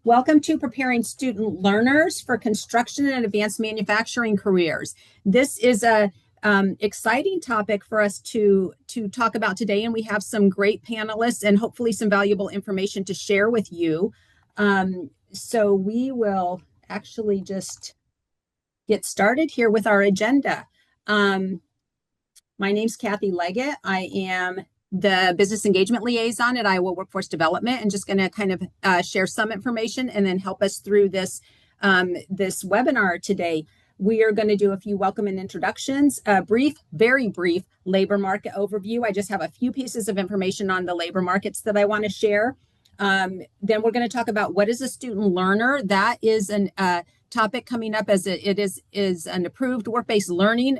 Welcome to Preparing Student Learners for Construction and Advanced Manufacturing Careers. This is a exciting topic for us to talk about today, and we have some great panelists and hopefully some valuable information to share with you. So we will actually just get started here with our agenda. My name's Kathy Leggett. I am the Business Engagement Liaison at Iowa Workforce Development, and just going to kind of share some information and then help us through this, this webinar today. We are going to do a few welcome and introductions, a brief, very brief labor market overview. I just have a few pieces of information on the labor markets that I want to share. Then we're going to talk about what is a student learner. That is an topic coming up as it is an approved work-based learning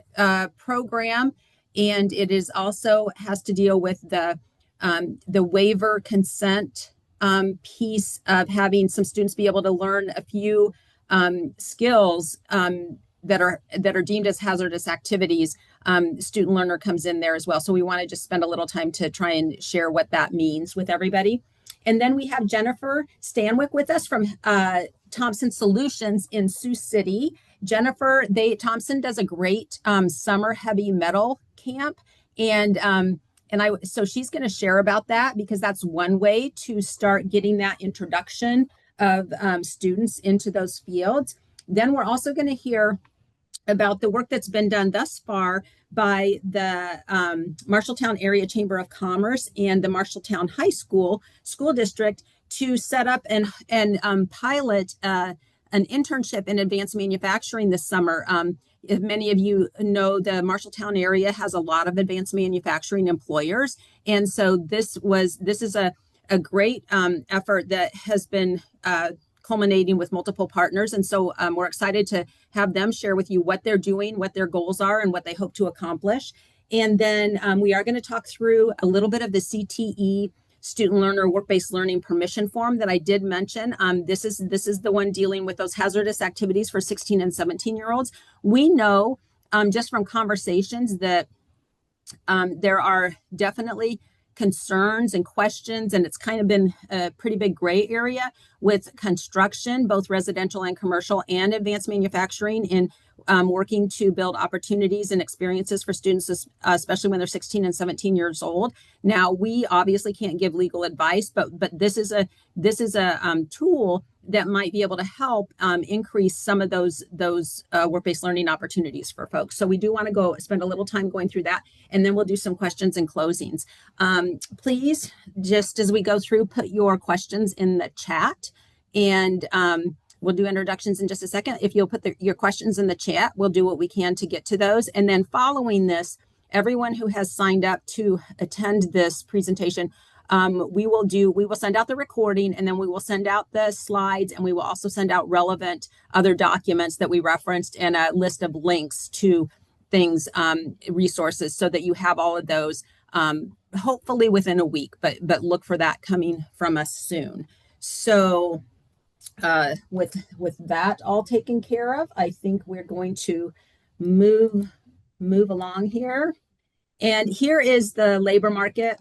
program. And it is also has to deal with the waiver consent piece of having some students be able to learn a few skills that are deemed as hazardous activities. Student learner comes in there as well. So we want to just spend a little time to try and share what that means with everybody. And then we have Jennifer Stanwyck with us from Thompson Solutions in Sioux City. Jennifer, Thompson does a great summer heavy metal camp, so she's going to share about that, because that's one way to start getting that introduction of students into those fields. Then we're also going to hear about the work that's been done thus far by the Marshalltown Area Chamber of Commerce and the Marshalltown High School District to set up and pilot an internship in advanced manufacturing this summer. If many of you know, the Marshalltown area has a lot of advanced manufacturing employers. And so this is a great effort that has been culminating with multiple partners. And so we're excited to have them share with you what they're doing, what their goals are, and what they hope to accomplish. And then we are going to talk through a little bit of the CTE student learner work-based learning permission form that I did mention. This is the one dealing with those hazardous activities for 16 and 17-year-olds. We know just from conversations that there are definitely concerns and questions, and it's kind of been a pretty big gray area with construction, both residential and commercial, and advanced manufacturing, in working to build opportunities and experiences for students, especially when they're 16 and 17 years old. Now, we obviously can't give legal advice, but this is a tool that might be able to help increase some of those work-based learning opportunities for folks. So we do want to go spend a little time going through that, and then we'll do some questions and closings. Please, just as we go through, put your questions in the chat, and we'll do introductions in just a second. If you'll put your questions in the chat, we'll do what we can to get to those. And then following this, everyone who has signed up to attend this presentation, we will send out the recording, and then we will send out the slides, and we will also send out relevant other documents that we referenced and a list of links to things, resources, so that you have all of those hopefully within a week, but look for that coming from us soon. So with that all taken care of, I think we're going to move along here. And here is the labor market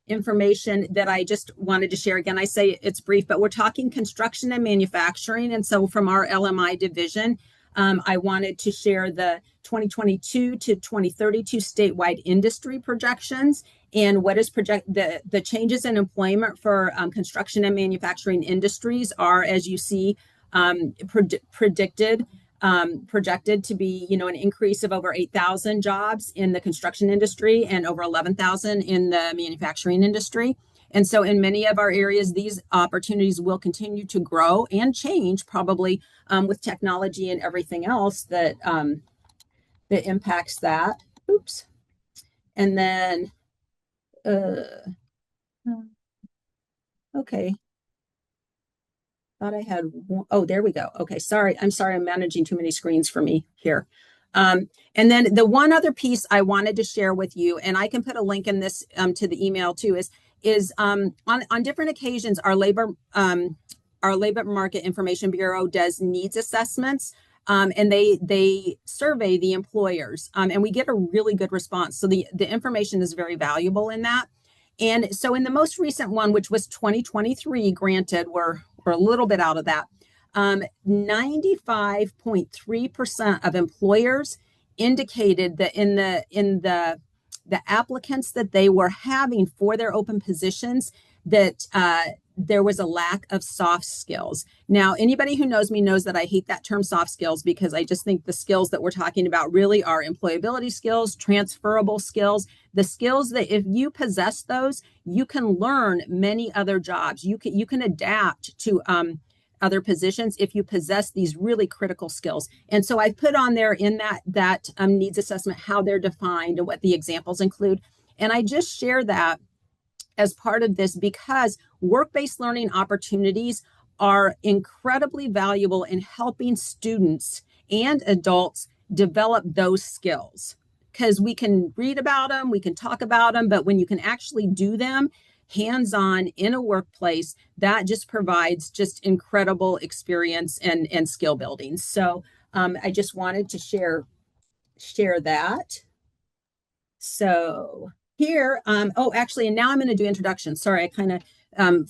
information that I just wanted to share. Again, I say it's brief, but we're talking construction and manufacturing. And so from our LMI division, I wanted to share the 2022 to 2032 statewide industry projections, and what is the changes in employment for construction and manufacturing industries are, as you see, projected to be, an increase of over 8,000 jobs in the construction industry and over 11,000 in the manufacturing industry. And so in many of our areas, these opportunities will continue to grow and change, probably with technology and everything else that that impacts that. Oops. And then, okay. Thought I had one. Oh, there we go. Okay, sorry. I'm sorry. I'm managing too many screens for me here. And then the one other piece I wanted to share with you, and I can put a link in this to the email too, is on different occasions, our labor market information bureau does needs assessments, and they survey the employers, and we get a really good response. So the information is very valuable in that. And so in the most recent one, which was 2023, granted, we're or a little bit out of that. 95.3% of employers indicated that in the applicants that they were having for their open positions, that there was a lack of soft skills. Now, anybody who knows me knows that I hate that term soft skills, because I just think the skills that we're talking about really are employability skills, transferable skills, the skills that if you possess those, you can learn many other jobs. You can adapt to other positions if you possess these really critical skills. And so I've put on there in that needs assessment how they're defined and what the examples include. And I just share that as part of this because work-based learning opportunities are incredibly valuable in helping students and adults develop those skills. Because we can read about them, we can talk about them, but when you can actually do them hands-on in a workplace, that just provides just incredible experience and skill building. So I just wanted to share that. So here, actually, and now I'm going to do introductions. Sorry, I kind of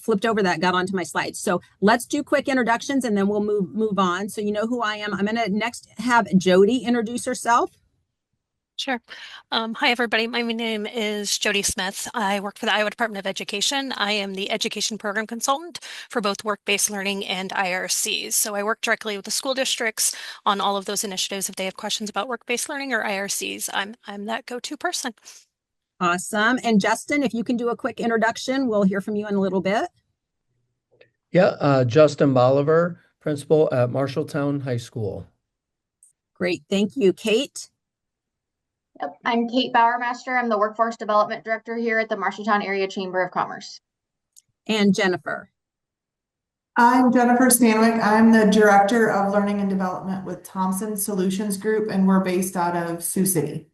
flipped over that, got onto my slides. So let's do quick introductions and then we'll move on. So you know who I am. I'm going to next have Jody introduce herself. Sure. Hi, everybody. My name is Jody Smith. I work for the Iowa Department of Education. I am the education program consultant for both work-based learning and IRCs. So I work directly with the school districts on all of those initiatives. If they have questions about work-based learning or IRCs, I'm that go-to person. Awesome. And Justin, if you can do a quick introduction, we'll hear from you in a little bit. Yeah, Justin Bolivar, principal at Marshalltown High School. Great. Thank you. Kate? Yep. I'm Kate Bowermaster. I'm the Workforce Development Director here at the Marshalltown Area Chamber of Commerce. And Jennifer? I'm Jennifer Stanwyck. I'm the Director of Learning and Development with Thompson Solutions Group, and we're based out of Sioux City.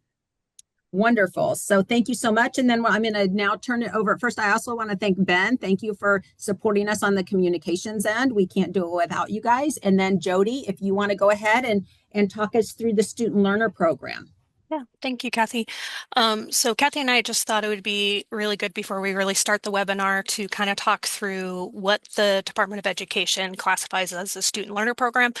Wonderful. So thank you so much. And then I'm going to now turn it over. First, I also want to thank Ben. Thank you for supporting us on the communications end. We can't do it without you guys. And then Jody, if you want to go ahead and talk us through the student learner program. Yeah, thank you, Kathy. So Kathy and I just thought it would be really good before we really start the webinar to kind of talk through what the Department of Education classifies as a student learner program.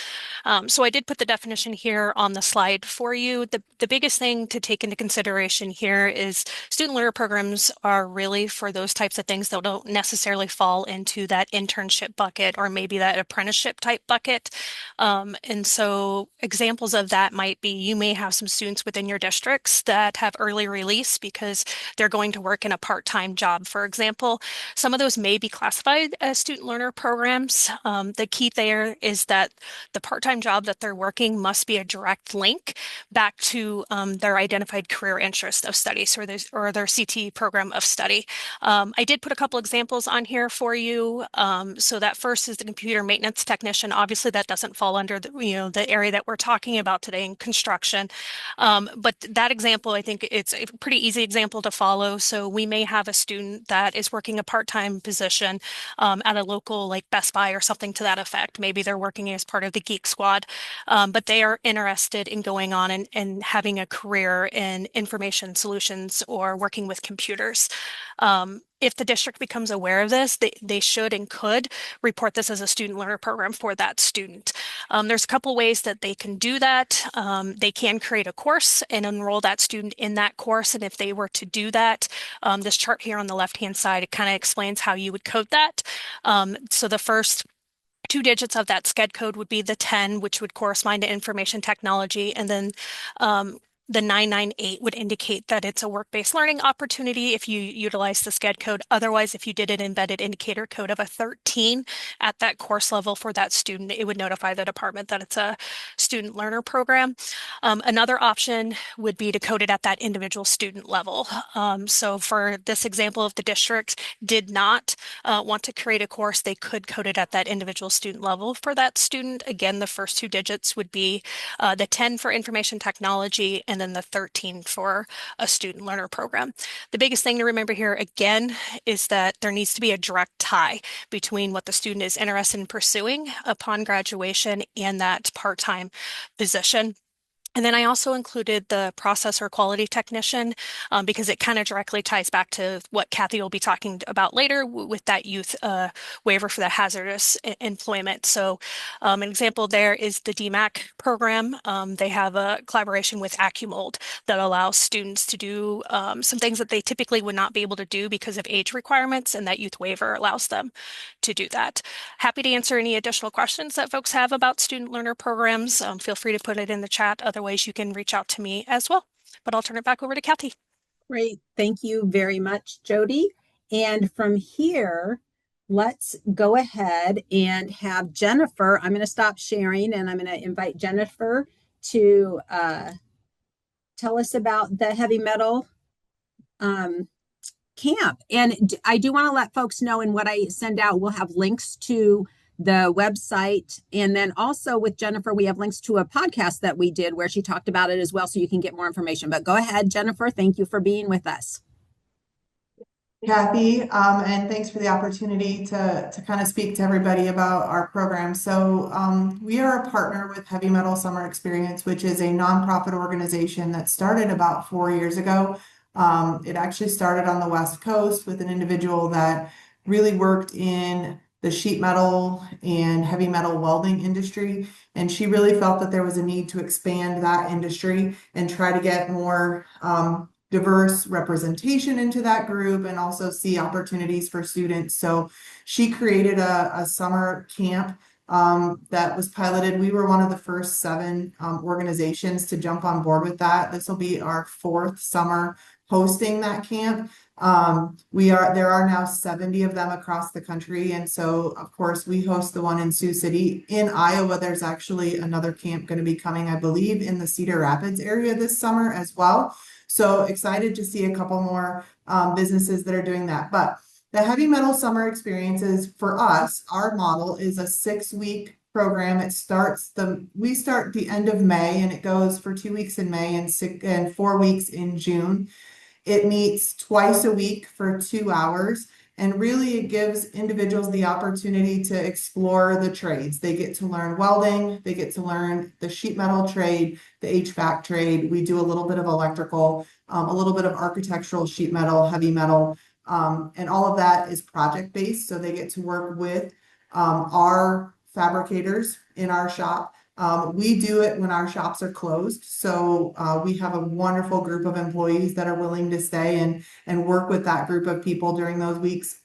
So I did put the definition here on the slide for you. The biggest thing to take into consideration here is student learner programs are really for those types of things that don't necessarily fall into that internship bucket or maybe that apprenticeship type bucket. And so examples of that might be you may have some students within your districts that have early release because they're going to work in a part-time job, for example. Some of those may be classified as student learner programs. The key there is that the part-time job that they're working must be a direct link back to their identified career interest of study or their CT program of study. I did put a couple examples on here for you. So that first is the computer maintenance technician. Obviously, that doesn't fall under the area that we're talking about today in construction. But that example, I think it's a pretty easy example to follow. So we may have a student that is working a part-time position at a local like Best Buy or something to that effect. Maybe they're working as part of the Geek Squad, but they are interested in going on and having a career in information solutions or working with computers. If the district becomes aware of this, they should and could report this as a student learner program for that student. There's a couple ways that they can do that. They can create a course and enroll that student in that course. And if they were to do that, this chart here on the left-hand side, it kind of explains how you would code that. So the first two digits of that SCED code would be the 10, which would correspond to information technology. And then the 998 would indicate that it's a work-based learning opportunity if you utilize the SCED code. Otherwise, if you did an embedded indicator code of a 13 at that course level for that student, it would notify the department that it's a student learner program. Another option would be to code it at that individual student level. So for this example, if the district did not want to create a course, they could code it at that individual student level for that student. Again, the first two digits would be the 10 for information technology and then the 13 for a student learner program. The biggest thing to remember here, again, is that there needs to be a direct tie between what the student is interested in pursuing upon graduation and that part-time position. And then I also included the process or quality technician because it kind of directly ties back to what Kathy will be talking about later with that youth waiver for the hazardous employment. So an example there is the DMAC program. They have a collaboration with AccuMold that allows students to do some things that they typically would not be able to do because of age requirements, and that youth waiver allows them to do that. Happy to answer any additional questions that folks have about student learner programs. Feel free to put it in the chat. Otherwise, you can reach out to me as well. But I'll turn it back over to Kathy. Great. Thank you very much, Jody. And from here, let's go ahead and have Jennifer. I'm going to stop sharing and I'm going to invite Jennifer to tell us about the heavy metal camp. And I do want to let folks know, in what I send out, we'll have links to the website. And then also with Jennifer, we have links to a podcast that we did where she talked about it as well, so you can get more information. But go ahead, Jennifer. Thank you for being with us. Kathy, and thanks for the opportunity to kind of speak to everybody about our program. So we are a partner with Heavy Metal Summer Experience, which is a nonprofit organization that started about 4 years ago. It actually started on the West Coast with an individual that really worked in the sheet metal and heavy metal welding industry. And she really felt that there was a need to expand that industry and try to get more diverse representation into that group and also see opportunities for students. So she created a summer camp that was piloted. We were one of the first 7 organizations to jump on board with that. This will be our 4th summer hosting that camp. There are now 70 of them across the country. And so, of course, we host the one in Sioux City. In Iowa, there's actually another camp going to be coming, I believe, in the Cedar Rapids area this summer as well. So excited to see a couple more businesses that are doing that. But the Heavy Metal Summer Experiences, for us, our model is a 6-week program. We start the end of May, and it goes for 2 weeks in May and 4 weeks in June. It meets twice a week for 2 hours, and really it gives individuals the opportunity to explore the trades. They get to learn welding, they get to learn the sheet metal trade, the HVAC trade. We do a little bit of electrical, a little bit of architectural sheet metal, heavy metal, and all of that is project-based. So they get to work with our fabricators in our shop. We do it when our shops are closed. So we have a wonderful group of employees that are willing to stay and work with that group of people during those weeks.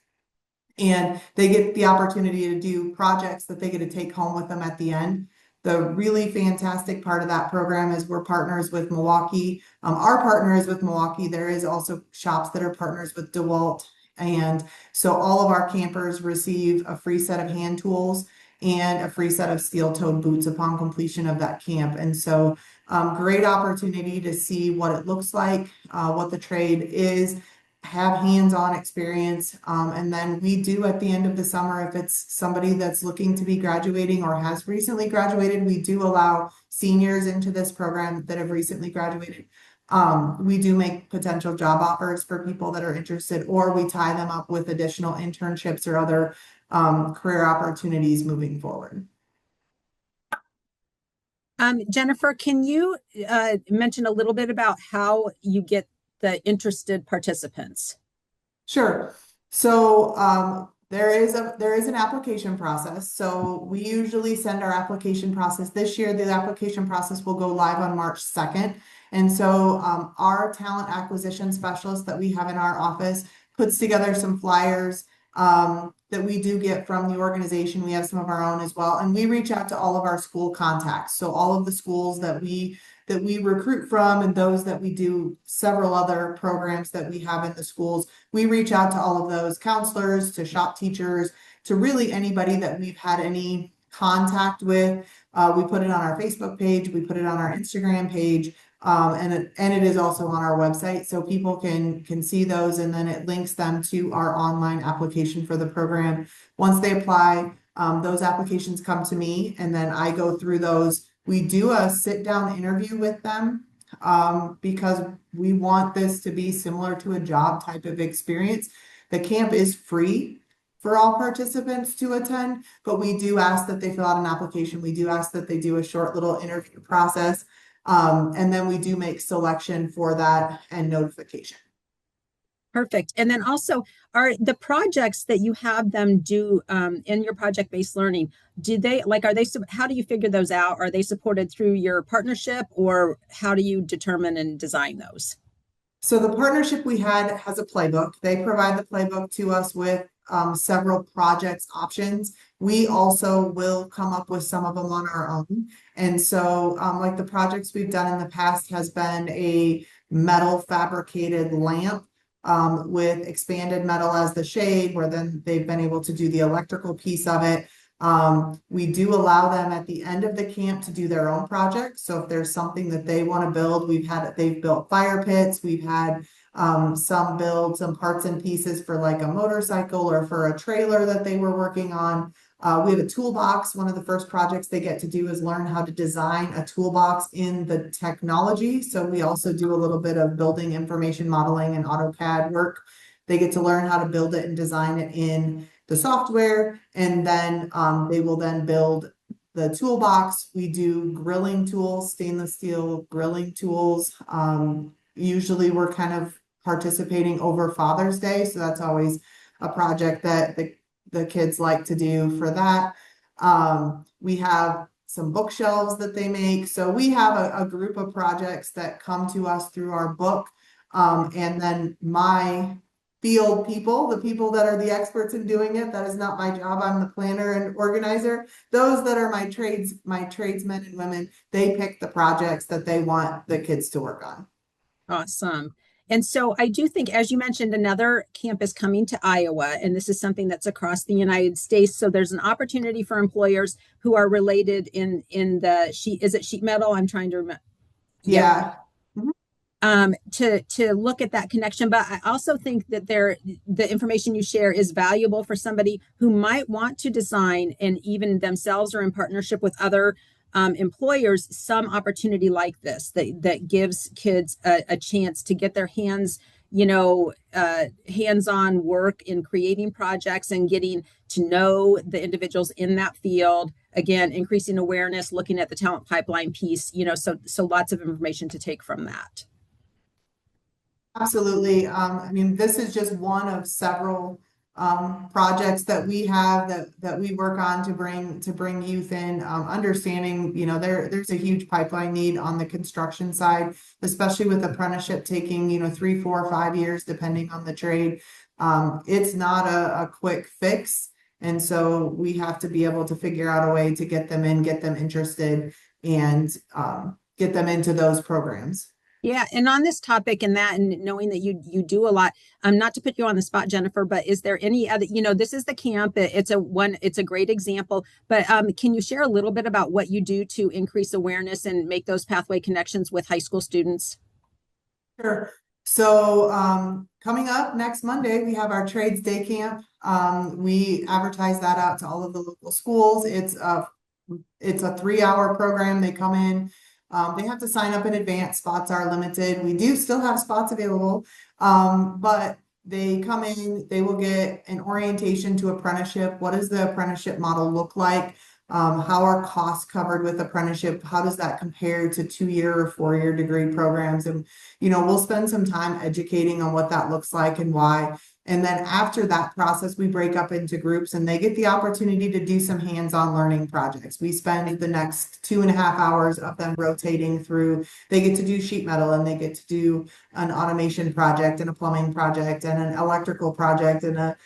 And they get the opportunity to do projects that they get to take home with them at the end. The really fantastic part of that program is we're partners with Milwaukee. Our partner is with Milwaukee. There is also shops that are partners with DeWalt. And so all of our campers receive a free set of hand tools and a free set of steel-toed boots upon completion of that camp. And so great opportunity to see what it looks like, what the trade is, have hands-on experience. And then we do at the end of the summer, if it's somebody that's looking to be graduating or has recently graduated, we do allow seniors into this program that have recently graduated. We do make potential job offers for people that are interested, or we tie them up with additional internships or other career opportunities moving forward. Jennifer, can you mention a little bit about how you get the interested participants? Sure. So there is an application process. So we usually send our application process. This year, the application process will go live on March 2nd. And so our talent acquisition specialist that we have in our office puts together some flyers that we do get from the organization. We have some of our own as well. And we reach out to all of our school contacts. So all of the schools that we recruit from, and those that we do several other programs that we have in the schools, we reach out to all of those counselors, to shop teachers, to really anybody that we've had any contact with. We put it on our Facebook page, we put it on our Instagram page, and it is also on our website, so people can see those, and then it links them to our online application for the program. Once they apply, those applications come to me, and then I go through those. We do a sit-down interview with them because we want this to be similar to a job type of experience. The camp is free for all participants to attend, but we do ask that they fill out an application. We do ask that they do a short little interview process. And then we do make selection for that and notification. Perfect. And then also, are the projects that you have them do in your project-based learning, how do you figure those out? Are they supported through your partnership, or how do you determine and design those? So the partnership we had has a playbook. They provide the playbook to us with several projects options. We also will come up with some of them on our own. And so like the projects we've done in the past has been a metal fabricated lamp with expanded metal as the shade, where then they've been able to do the electrical piece of it. We do allow them at the end of the camp to do their own project. So if there's something that they want to build, they've built fire pits. We've had some build some parts and pieces for like a motorcycle or for a trailer that they were working on. We have a toolbox. One of the first projects they get to do is learn how to design a toolbox in the technology. So we also do a little bit of building information modeling and AutoCAD work. They get to learn how to build it and design it in the software, and then they will then build the toolbox. We do grilling tools, stainless steel grilling tools. Usually we're kind of participating over Father's Day, so that's always a project that the kids like to do for that. We have some bookshelves that they make. So we have a group of projects that come to us through our book. And then my field people, the people that are the experts in doing it, that is not my job. I'm the planner and organizer. Those that are my tradesmen and women, they pick the projects that they want the kids to work on. Awesome. And so I do think, as you mentioned, another campus coming to Iowa, and this is something that's across the United States. So there's an opportunity for employers who are related in the sheet metal? I'm trying to remember. Yeah. To look at that connection. But I also think that the information you share is valuable for somebody who might want to design, and even themselves or in partnership with other employers, some opportunity like this that gives kids a chance to get their hands, hands-on work in creating projects and getting to know the individuals in that field. Again, increasing awareness, looking at the talent pipeline piece, so lots of information to take from that. Absolutely. I mean, this is just one of several projects that we have that we work on to bring youth in, understanding, there's a huge pipeline need on the construction side, especially with apprenticeship taking, 3, 4, 5 years, depending on the trade. It's not a quick fix. And so we have to be able to figure out a way to get them in, get them interested, and get them into those programs. Yeah, and on this topic and knowing that you do a lot, not to put you on the spot, Jennifer, but is there any other, this is the camp, it's a great example, but can you share a little bit about what you do to increase awareness and make those pathway connections with high school students? Sure. So coming up next Monday, we have our Trades Day Camp. We advertise that out to all of the local schools. It's a 3-hour program. They come in. They have to sign up in advance. Spots are limited. We do still have spots available, but they come in, they will get an orientation to apprenticeship. What does the apprenticeship model look like? How are costs covered with apprenticeship? How does that compare to 2-year or 4-year degree programs? And, we'll spend some time educating on what that looks like and why. And then after that process, we break up into groups and they get the opportunity to do some hands-on learning projects. We spend the next 2.5 hours of them rotating through. They get to do sheet metal and they get to do an automation project and a plumbing project and an electrical project and a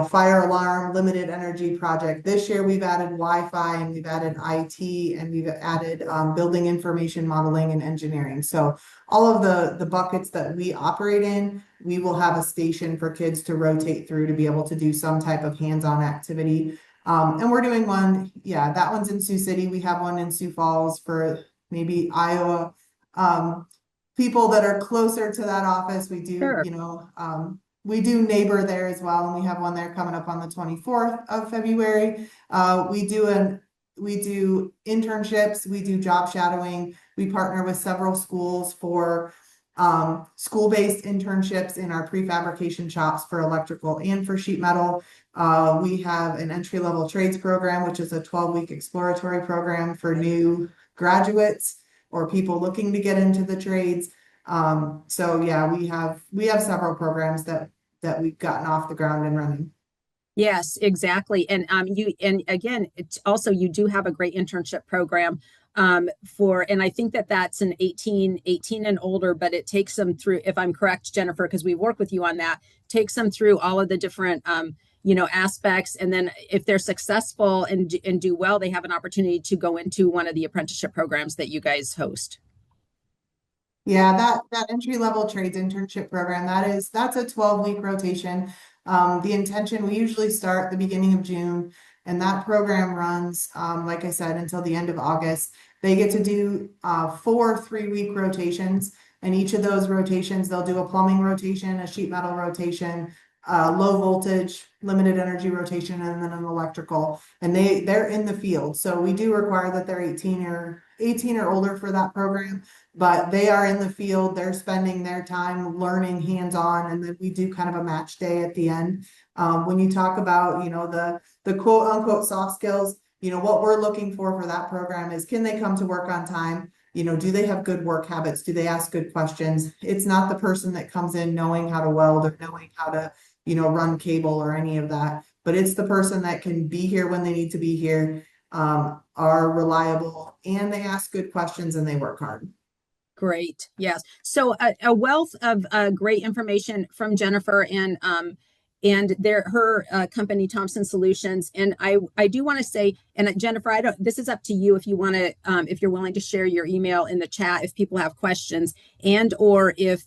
fire alarm, limited energy project. This year we've added Wi-Fi and we've added IT and we've added building information modeling and engineering. So all of the buckets that we operate in, we will have a station for kids to rotate through to be able to do some type of hands-on activity. And we're doing one, that one's in Sioux City. We have one in Sioux Falls for maybe Iowa. People that are closer to that office, we do, Sure. We do neighbor there as well, and we have one there coming up on the 24th of February. We do internships, we do job shadowing. We partner with several schools for school-based internships in our prefabrication shops for electrical and for sheet metal. We have an entry-level trades program, which is a 12-week exploratory program for new graduates. or people looking to get into the trades. So yeah, we have several programs that we've gotten off the ground and running. Yes, exactly. And and again, it's also, you do have a great internship program and I think that that's an 18 and older, but it takes them through, if I'm correct, Jennifer, because we work with you on that, takes them through all of the different aspects. And then if they're successful and do well, they have an opportunity to go into one of the apprenticeship programs that you guys host. Yeah, that entry level trades internship program, that's a 12-week rotation. The intention, we usually start the beginning of June, and that program runs, like I said, until the end of August. They get to do 4 3-week rotations, and each of those rotations, they'll do a plumbing rotation, a sheet metal rotation, low voltage, limited energy rotation, and then an electrical. And they're in the field, so we do require that they're 18 or older for that program. But they are in the field, they're spending their time learning hands-on, and then we do kind of a match day at the end. When you talk about, the quote unquote soft skills, what we're looking for that program is, can they come to work on time? Do they have good work habits? Do they ask good questions? It's not the person that comes in knowing how to weld or knowing how to, run cable or any of that, but it's the person that can be here when they need to be here, are reliable, and they ask good questions and they work hard. Great. Yes. So a wealth of great information from Jennifer and her company, Thompson Solutions. And I do want to say, and Jennifer, this is up to you if you want to, if you're willing to share your email in the chat if people have questions, and or if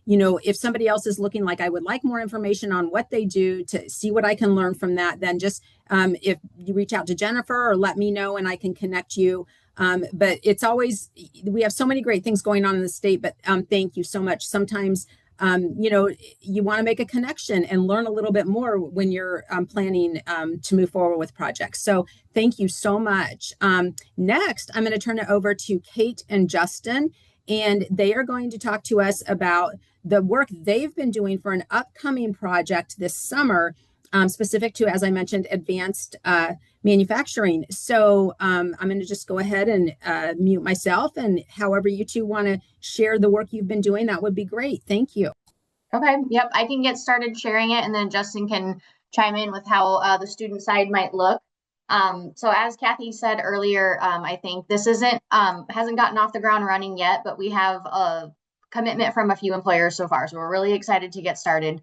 if somebody else is looking like, I would like more information on what they do to see what I can learn from that, then just if you reach out to Jennifer or let me know and I can connect you. But it's always, we have so many great things going on in the state, but thank you so much. Sometimes, you want to make a connection and learn a little bit more when you're planning to move forward with projects. So thank you so much. Next, I'm going to turn it over to Kate and Justin, and they are going to talk to us about the work they've been doing for an upcoming project this summer, specific to, as I mentioned, advanced manufacturing. So I'm going to just go ahead and mute myself, and however you two want to share the work you've been doing, that would be great. Thank you. Okay, yep, I can get started sharing it, and then Justin can chime in with how the student side might look. So as Kathy said earlier, I think this hasn't gotten off the ground running yet, but we have a commitment from a few employers so far. So we're really excited to get started.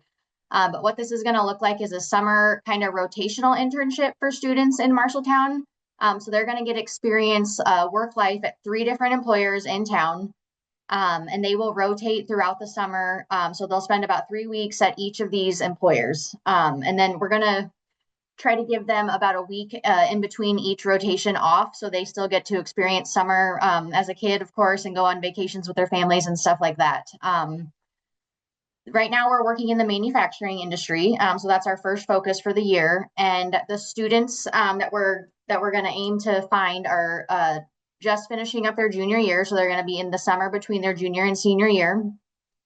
But what this is going to look like is a summer kind of rotational internship for students in Marshalltown. So they're going to get experience work life at 3 different employers in town. And they will rotate throughout the summer. So they'll spend about 3 weeks at each of these employers. And then we're going to try to give them about a week in between each rotation off, so they still get to experience summer as a kid, of course, and go on vacations with their families and stuff like that. Right now we're working in the manufacturing industry, so that's our first focus for the year. And the students that we're going to aim to find are just finishing up their junior year, so they're going to be in the summer between their junior and senior year,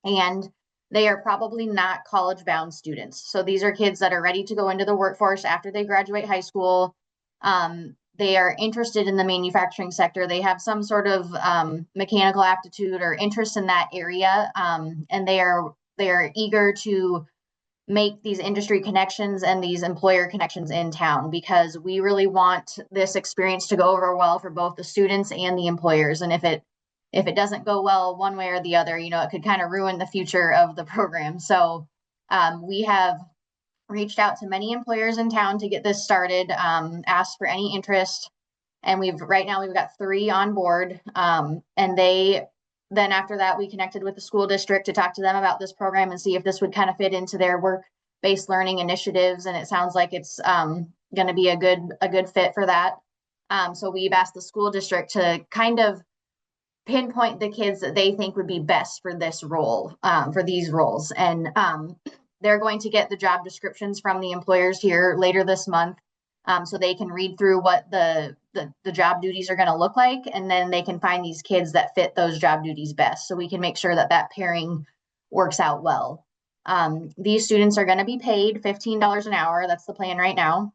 and they are probably not college-bound students. So these are kids that are ready to go into the workforce after they graduate high school. They are interested in the manufacturing sector. They have some sort of mechanical aptitude or interest in that area, and they are eager to make these industry connections and these employer connections in town, because we really want this experience to go over well for both the students and the employers. And if it doesn't go well one way or the other, it could kind of ruin the future of the program. So we have reached out to many employers in town to get this started, asked for any interest. And right now we've got 3 on board. And then after that, we connected with the school district to talk to them about this program and see if this would kind of fit into their work-based learning initiatives. And it sounds like it's going to be a good fit for that. So we've asked the school district to kind of pinpoint the kids that they think would be best for this role, for these roles. And they're going to get the job descriptions from the employers here later this month, so they can read through what the job duties are going to look like, and then they can find these kids that fit those job duties best, so we can make sure that pairing works out well. These students are going to be paid $15 an hour. That's the plan right now.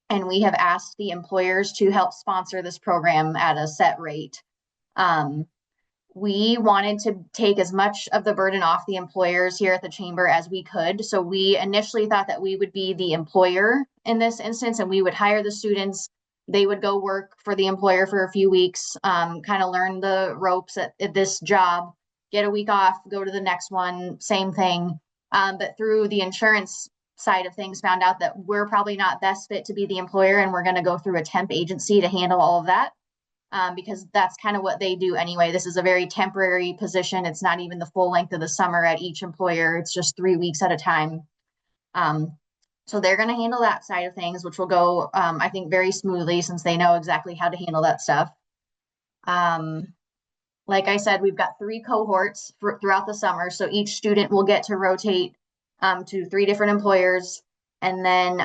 And we have asked the employers to help sponsor this program at a set rate. we wanted to take as much of the burden off the employers here at the chamber as we could. So we initially thought that we would be the employer in this instance, and we would hire the students. They would go work for the employer for a few weeks, kind of learn the ropes at this job, get a week off, go to the next one, same thing. But through the insurance side of things, found out that we're probably not best fit to be the employer, and we're going to go through a temp agency to handle all of that. Because that's kind of what they do anyway. This is a very temporary position. It's not even the full length of the summer at each employer. It's just 3 weeks at a time. So they're going to handle that side of things, which will go, I think, very smoothly since they know exactly how to handle that stuff. Like I said, we've got 3 cohorts throughout the summer. So each student will get to rotate to 3 different employers. And then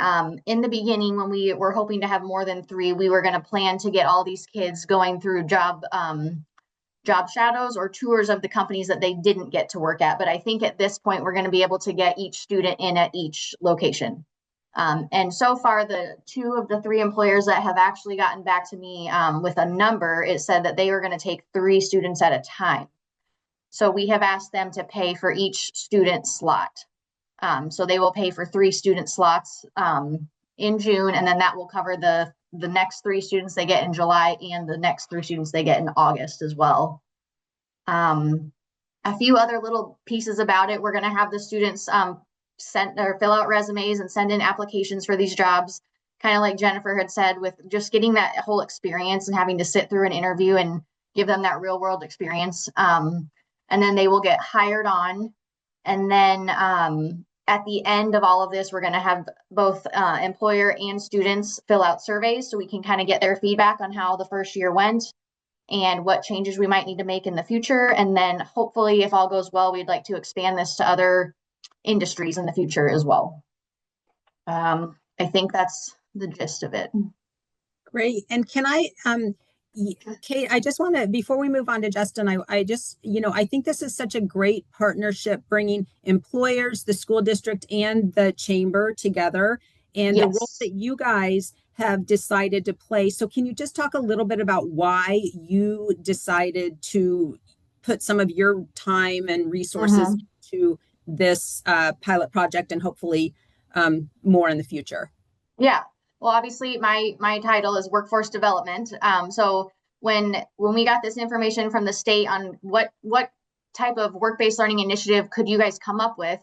in the beginning, when we were hoping to have more than 3, we were going to plan to get all these kids going through job shadows or tours of the companies that they didn't get to work at. But I think at this point, we're going to be able to get each student in at each location. And so far, the 2 of the 3 employers that have actually gotten back to me with a number, it said that they were going to take 3 students at a time. So we have asked them to pay for each student slot. So they will pay for 3 student slots in June, and then that will cover the next 3 students they get in July and the next 3 students they get in August as well. A few other little pieces about it. We're going to have the students send or fill out resumes and send in applications for these jobs, kind of like Jennifer had said, with just getting that whole experience and having to sit through an interview and give them that real world experience. And then they will get hired on. And then at the end of all of this, we're going to have both employer and students fill out surveys so we can kind of get their feedback on how the first year went and what changes we might need to make in the future. And then hopefully, if all goes well, we'd like to expand this to other industries in the future as well. I think that's the gist of it. Great. And can I, Kate, I just want to, before we move on to Justin, I just, I think this is such a great partnership, bringing employers, the school district, and the chamber together, and the role that you guys have decided to play. So can you just talk a little bit about why you decided to put some of your time and resources to this pilot project, and hopefully more in the future? Yeah. Well, obviously my title is workforce development. So when we got this information from the state on what type of work-based learning initiative could you guys come up with,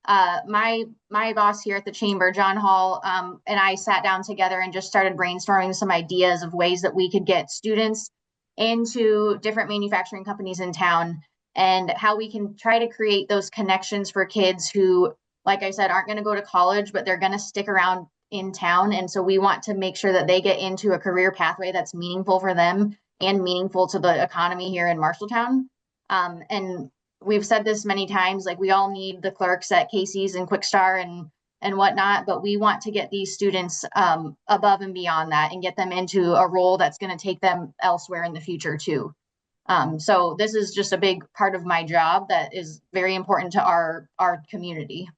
my boss here at the chamber, John Hall, and I sat down together and just started brainstorming some ideas of ways that we could get students into different manufacturing companies in town, and how we can try to create those connections for kids who, like I said, aren't going to go to college, but they're going to stick around in town. And so we want to make sure that they get into a career pathway that's meaningful for them and meaningful to the economy here in Marshalltown. And we've said this many times, like, we all need the clerks at Casey's and Quickstar and whatnot, but we want to get these students above and beyond that and get them into a role that's going to take them elsewhere in the future too. So this is just a big part of my job that is very important to our community.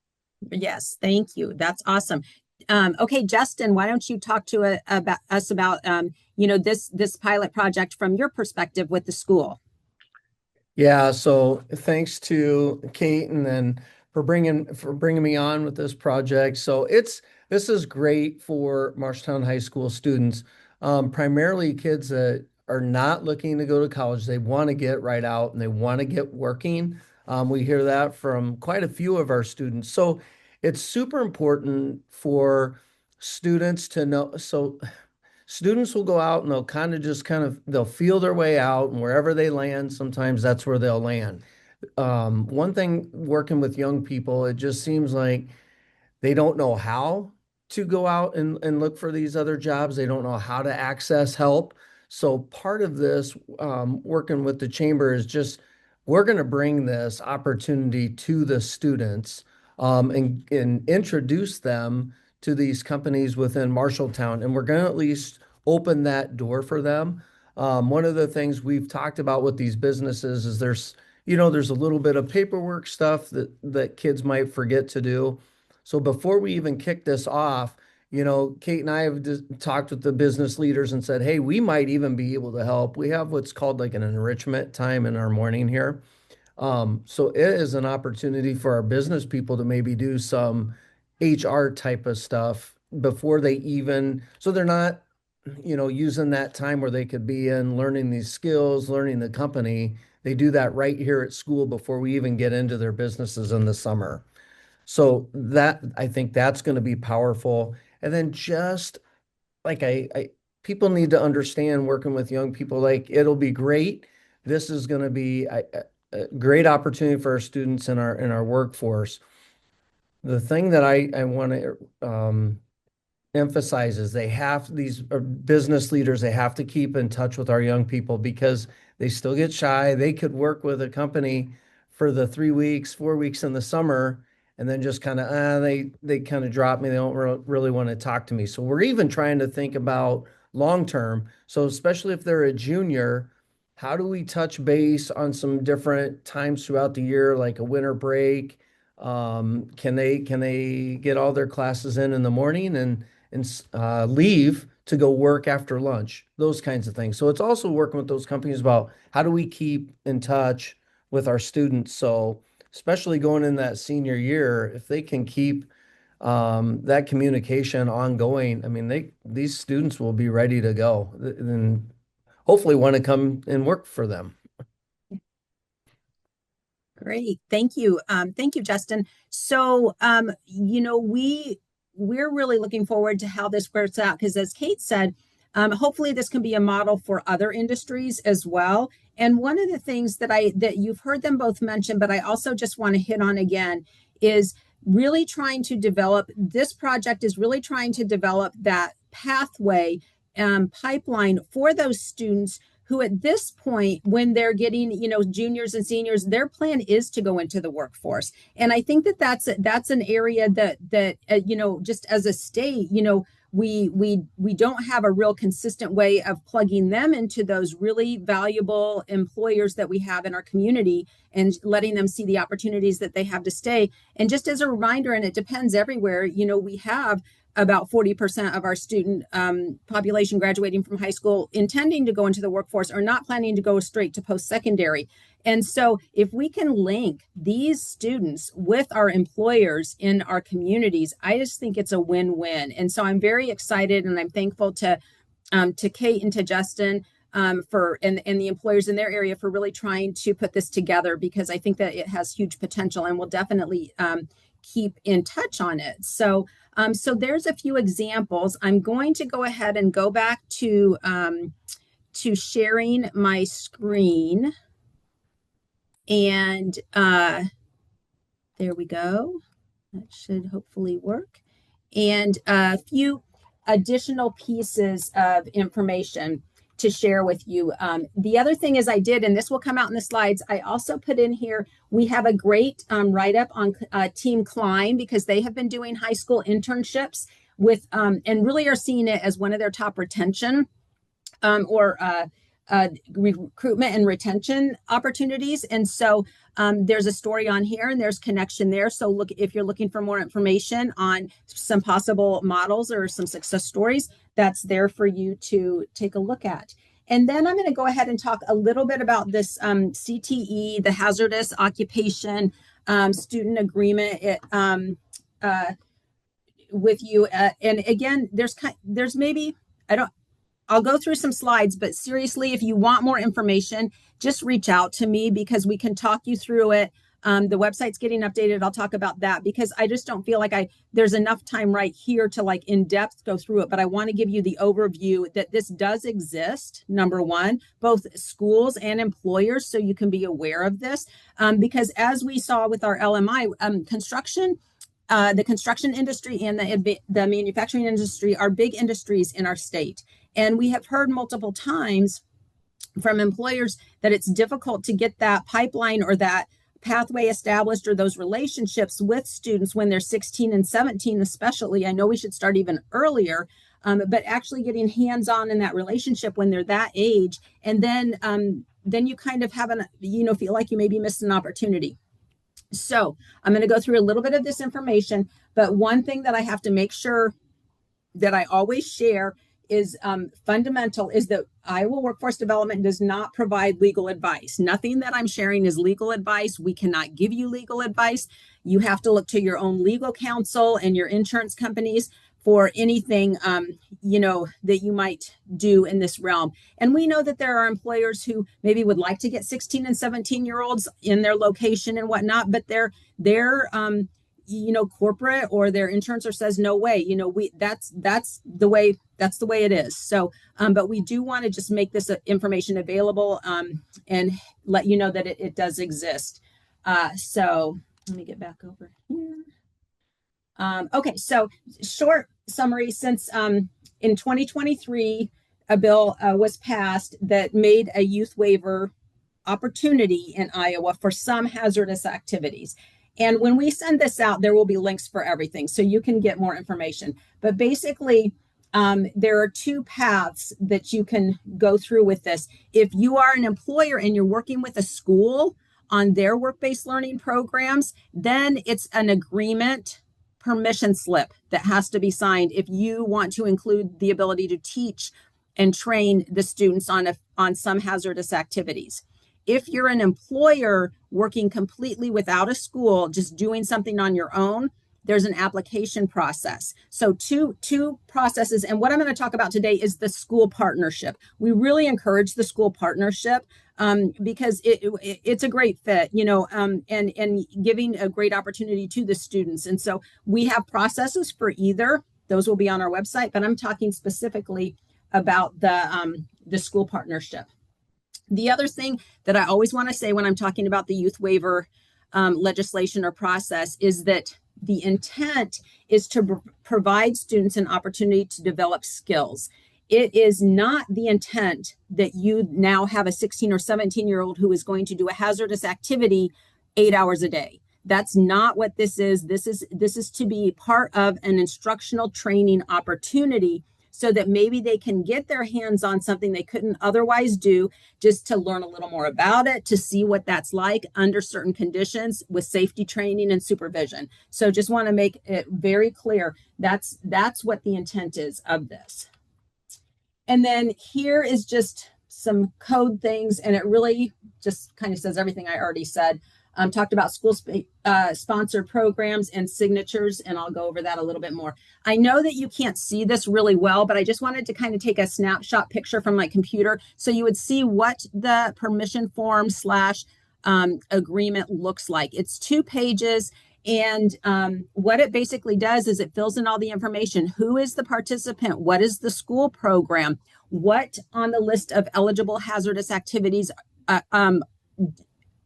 Yes, thank you. That's awesome. Okay, Justin, why don't you talk to us about this pilot project from your perspective with the school? Yeah, so thanks to Kate and then for bringing me on with this project. So this is great for Marshalltown High School students, primarily kids that are not looking to go to college. They want to get right out and they want to get working. We hear that from quite a few of our students. So it's super important for students to know. So students will go out and they'll feel their way out, and wherever they land, sometimes that's where they'll land. One thing working with young people, it just seems like they don't know how to go out and look for these other jobs. They don't know how to access help. So part of this, working with the chamber, is just we're going to bring this opportunity to the students, and introduce them to these companies within Marshalltown. And we're going to at least open that door for them. One of the things we've talked about with these businesses is there's a little bit of paperwork stuff that kids might forget to do. So before we even kick this off, Kate and I have talked with the business leaders and said, hey, we might even be able to help. We have what's called like an enrichment time in our morning here. So it is an opportunity for our business people to maybe do some HR type of stuff before they even, so they're not, using that time where they could be in learning these skills, learning the company. They do that right here at school before we even get into their businesses in the summer. So that I think that's going to be powerful. And then just like people need to understand working with young people, like it'll be great. This is going to be a great opportunity for our students in our workforce. The thing that I want to emphasizes these business leaders, they have to keep in touch with our young people because they still get shy. They could work with a company for the 3 weeks, 4 weeks in the summer, and then just kind of they kind of drop me. They don't really want to talk to me. So we're even trying to think about long term. So especially if they're a junior, how do we touch base on some different times throughout the year, like a winter break? Can they get all their classes in the morning and leave to go work after lunch, those kinds of things. So it's also working with those companies about how do we keep in touch with our students. So especially going in that senior year, if they can keep that communication ongoing, I mean, these students will be ready to go and hopefully want to come and work for them. Great. Thank you. Thank you, Justin. So, we're really looking forward to how this works out because as Kate said, hopefully this can be a model for other industries as well. And one of the things that you've heard them both mention, but I also just want to hit on again is really trying to develop, this project is really trying to develop that pathway pipeline for those students who at this point, when they're getting, juniors and seniors, their plan is to go into the workforce. And I think that's an area that just as a state, we don't have a real consistent way of plugging them into those really valuable employers that we have in our community and letting them see the opportunities that they have to stay. And just as a reminder, and it depends everywhere, we have about 40% of our student population graduating from high school intending to go into the workforce or not planning to go straight to post-secondary. And so if we can link these students with our employers in our communities, I just think it's a win-win. And so I'm very excited and I'm thankful to Kate and to Justin for and the employers in their area for really trying to put this together because I think that it has huge potential and we'll definitely keep in touch on it. So there's a few examples. I'm going to go ahead and go back to sharing my screen. And there we go. That should hopefully work. And a few additional pieces of information to share with you. The other thing is I did, and this will come out in the slides, I also put in here, we have a great write-up on Team Climb because they have been doing high school internships with, and really are seeing it as one of their top retention recruitment and retention opportunities. And so there's a story on here and there's connection there. So look, if you're looking for more information on some possible models or some success stories, that's there for you to take a look at. And then I'm going to go ahead and talk a little bit about this CTE, the hazardous occupation student agreement with you. And again, there's maybe, I'll go through some slides, but seriously, if you want more information, just reach out to me because we can talk you through it. The website's getting updated. I'll talk about that because I just don't feel like there's enough time right here to like in depth go through it. But I want to give you the overview that this does exist. Number one, both schools and employers, so you can be aware of this. Because as we saw with our LMI, construction, the construction industry and the manufacturing industry are big industries in our state. And we have heard multiple times from employers that it's difficult to get that pipeline or that pathway established or those relationships with students when they're 16 and 17, especially. I know we should start even earlier, but actually getting hands-on in that relationship when they're that age. And then you kind of feel like you maybe missed an opportunity. So I'm going to go through a little bit of this information, but one thing that I have to make sure that I always share is fundamental is that Iowa Workforce Development does not provide legal advice. Nothing that I'm sharing is legal advice. We cannot give you legal advice. You have to look to your own legal counsel and your insurance companies for anything, that you might do in this realm. And we know that there are employers who maybe would like to get 16 and 17-year-olds in their location and whatnot, but they're corporate or their insurancer says no way. That's the way it is. So but we do want to just make this information available and let you know that it does exist. So let me get back over here. Okay, so short summary, since in 2023 a bill was passed that made a youth waiver opportunity in Iowa for some hazardous activities. And when we send this out, there will be links for everything, so you can get more information. But basically, there are two paths that you can go through with this. If you are an employer and you're working with a school on their work-based learning programs, then it's an agreement permission slip that has to be signed if you want to include the ability to teach and train the students on some hazardous activities. If you're an employer working completely without a school, just doing something on your own, there's an application process. So two processes. And what I'm going to talk about today is the school partnership. We really encourage the school partnership because it's a great fit, and giving a great opportunity to the students. And so we have processes for either. Those will be on our website, but I'm talking specifically about the school partnership. The other thing that I always want to say when I'm talking about the youth waiver legislation or process is that the intent is to provide students an opportunity to develop skills. It is not the intent that you now have a 16 or 17-year-old who is going to do a hazardous activity 8 hours a day. That's not what this is. This is to be part of an instructional training opportunity so that maybe they can get their hands on something they couldn't otherwise do, just to learn a little more about it, to see what that's like under certain conditions with safety training and supervision. So just want to make it very clear, that's what the intent is of this. And then here is just some code things, and it really just kind of says everything I already said. Talked about school sponsored programs and signatures, and I'll go over that a little bit more. I know that you can't see this really well, but I just wanted to kind of take a snapshot picture from my computer so you would see what the permission form / agreement looks like. It's 2 pages, and what it basically does is it fills in all the information. Who is the participant? What is the school program? What on the list of eligible hazardous activities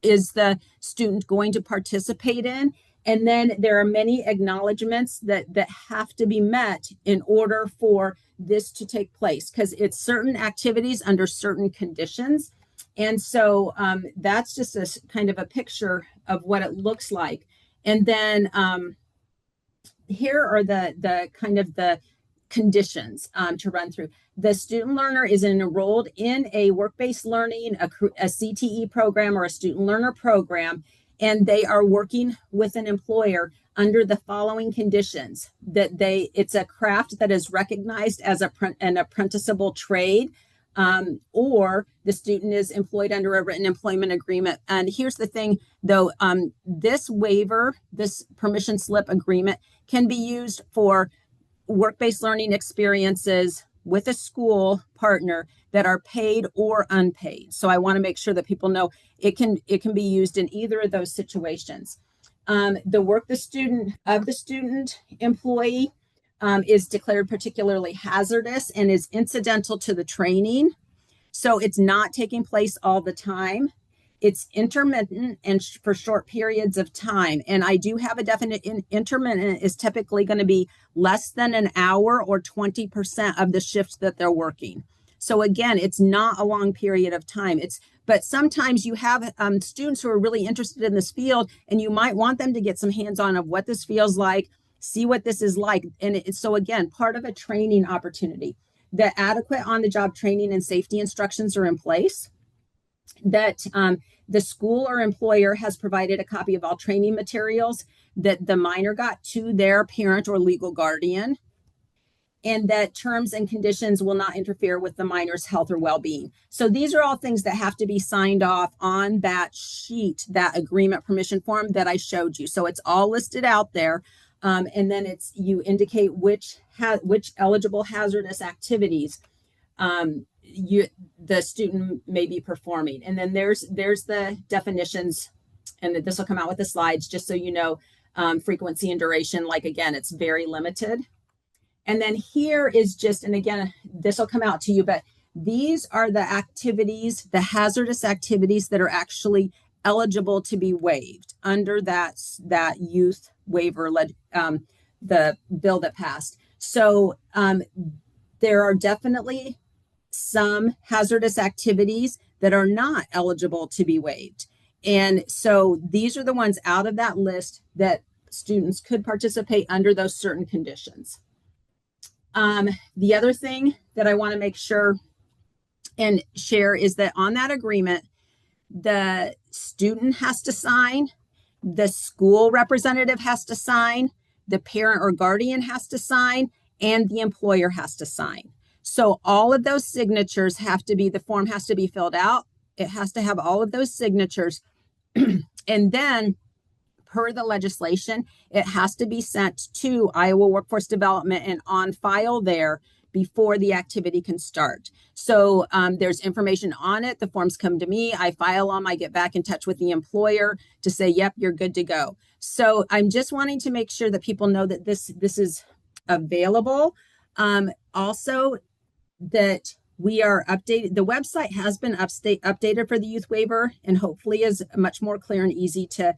is the student going to participate in? And then there are many acknowledgments that have to be met in order for this to take place, because it's certain activities under certain conditions. And so that's just a kind of a picture of what it looks like. And then here are the kind of the conditions to run through. The student learner is enrolled in a work-based learning, a CTE program or a student learner program, and they are working with an employer under the following conditions: that it's a craft that is recognized as an apprenticeable trade, or the student is employed under a written employment agreement. And here's the thing, though, this waiver, this permission slip agreement, can be used for work-based learning experiences with a school partner that are paid or unpaid. So I want to make sure that people know it can be used in either of those situations. The work the student employee is declared particularly hazardous and is incidental to the training. So it's not taking place all the time. It's intermittent and for short periods of time. And I do have a definite intermittent is typically going to be less than an hour or 20% of the shifts that they're working. So again, it's not a long period of time. But sometimes you have students who are really interested in this field, and you might want them to get some hands-on of what this feels like, see what this is like. And so again, part of a training opportunity. The adequate on-the-job training and safety instructions are in place. That the school or employer has provided a copy of all training materials that the minor got to their parent or legal guardian. and that terms and conditions will not interfere with the minor's health or well-being. So these are all things that have to be signed off on that sheet, that agreement permission form that I showed you. So it's all listed out there. And then you indicate which eligible hazardous activities the student may be performing. And then there's the definitions, and this will come out with the slides, just so you know, frequency and duration. Like, again, it's very limited. And then here is just, and again, this will come out to you, but these are the activities, the hazardous activities that are actually eligible to be waived under that youth waiver, the bill that passed. So there are definitely some hazardous activities that are not eligible to be waived. And so these are the ones out of that list that students could participate under those certain conditions. The other thing that I want to make sure and share is that on that agreement, the student has to sign, the school representative has to sign, the parent or guardian has to sign, and the employer has to sign. So all of those signatures have to be, the form has to be filled out. It has to have all of those signatures. And then per the legislation, it has to be sent to Iowa Workforce Development and on file there before the activity can start. So there's information on it. The forms come to me. I file them. I get back in touch with the employer to say, yep, you're good to go. So I'm just wanting to make sure that people know that this is available. Also, that we are updated. The website has been updated for the youth waiver and hopefully is much more clear and easy to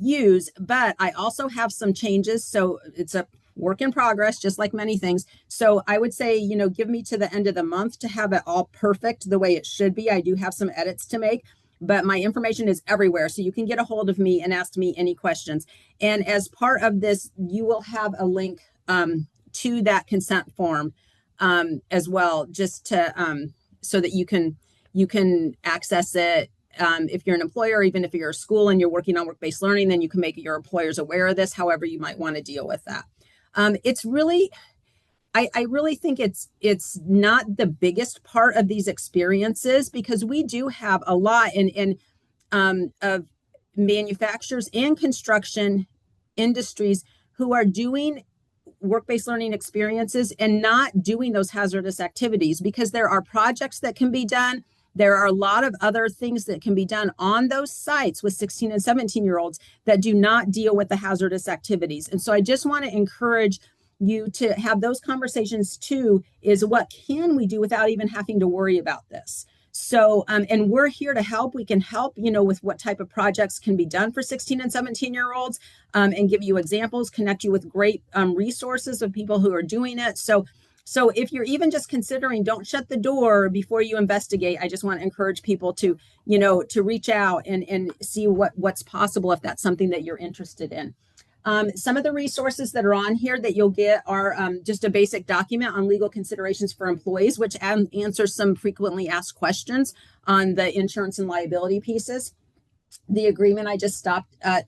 use. But I also have some changes. So it's a work in progress, just like many things. So I would say, give me to the end of the month to have it all perfect the way it should be. I do have some edits to make, but my information is everywhere. So you can get a hold of me and ask me any questions. And as part of this, you will have a link to that consent form as well, just to so that you can access it. If you're an employer, even if you're a school and you're working on work-based learning, then you can make your employers aware of this, however you might want to deal with that. It's really, I really think it's not the biggest part of these experiences, because we do have a lot of manufacturers and construction industries who are doing work-based learning experiences and not doing those hazardous activities, because there are projects that can be done. There are a lot of other things that can be done on those sites with 16 and 17-year-olds that do not deal with the hazardous activities. And so I just want to encourage you to have those conversations too, is what can we do without even having to worry about this? So, and we're here to help. We can help, with what type of projects can be done for 16 and 17-year-olds, and give you examples, connect you with great resources of people who are doing it. So if you're even just considering, don't shut the door before you investigate. I just want to encourage people to, to reach out and see what's possible if that's something that you're interested in. Some of the resources that are on here that you'll get are just a basic document on legal considerations for employees, which answers some frequently asked questions on the insurance and liability pieces. The agreement I just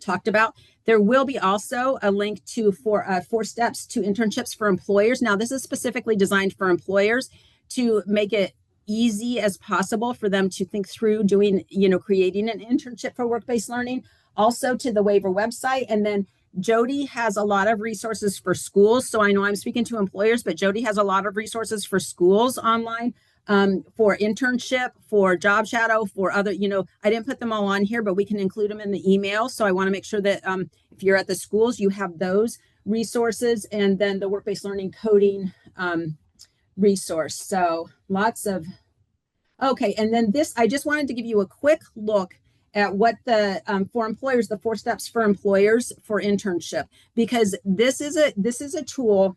talked about. There will be also a link to four steps to internships for employers. Now, this is specifically designed for employers to make it easy as possible for them to think through doing, creating an internship for work-based learning. Also to the waiver website. And then Jody has a lot of resources for schools. So I know I'm speaking to employers, but Jody has a lot of resources for schools online, for internship, for job shadow, for other, I didn't put them all on here, but we can include them in the email. So I want to make sure that if you're at the schools, you have those resources, and then the work-based learning coding resource. So lots of, okay. And then this, I just wanted to give you a quick look at what the for employers, the 4 steps for employers for internship, because this is a tool,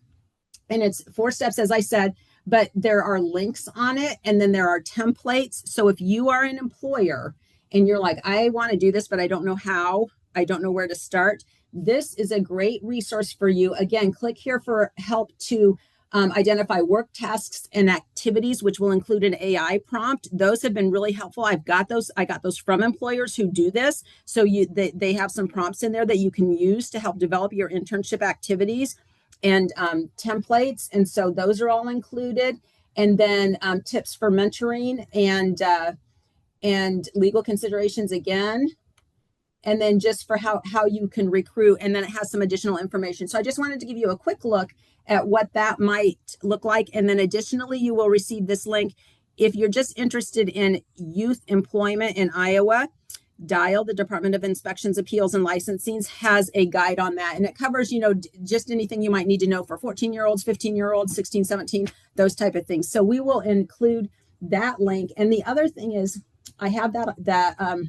and it's 4 steps, as I said, but there are links on it, and then there are templates. So if you are an employer and you're like, I want to do this, but I don't know how, I don't know where to start, this is a great resource for you. Again, click here for help to identify work tasks and activities, which will include an AI prompt. Those have been really helpful. I got those from employers who do this. So they have some prompts in there that you can use to help develop your internship activities. templates. And so those are all included. And then tips for mentoring and legal considerations again. And then just for how you can recruit. And then it has some additional information. So I just wanted to give you a quick look at what that might look like. And then additionally, you will receive this link. If you're just interested in youth employment in Iowa, Dial, the Department of Inspections, Appeals, and Licensings, has a guide on that. And it covers, just anything you might need to know for 14-year-olds, 15-year-olds, 16, 17, those type of things. So we will include that link. And the other thing is I have that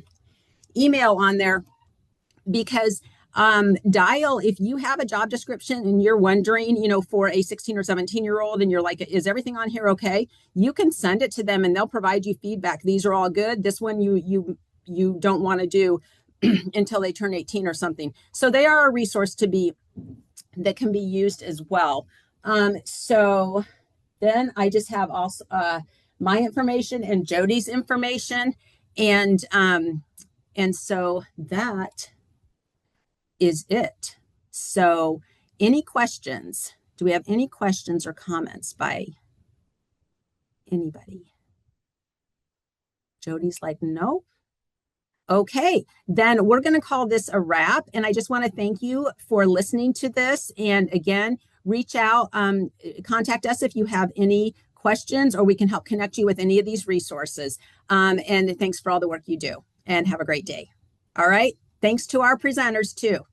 email on there because Dial, if you have a job description and you're wondering, for a 16 or 17-year-old and you're like, is everything on here okay? You can send it to them and they'll provide you feedback. These are all good. This one you don't want to do until they turn 18 or something. So they are a resource that can be used as well. So then I just have also my information and Jody's information. And so that is it. So any questions? Do we have any questions or comments by anybody? Jody's like, no. Okay, then we're going to call this a wrap. And I just want to thank you for listening to this. And again, reach out, contact us if you have any questions, or we can help connect you with any of these resources. And thanks for all the work you do, and have a great day. All right. Thanks to our presenters too.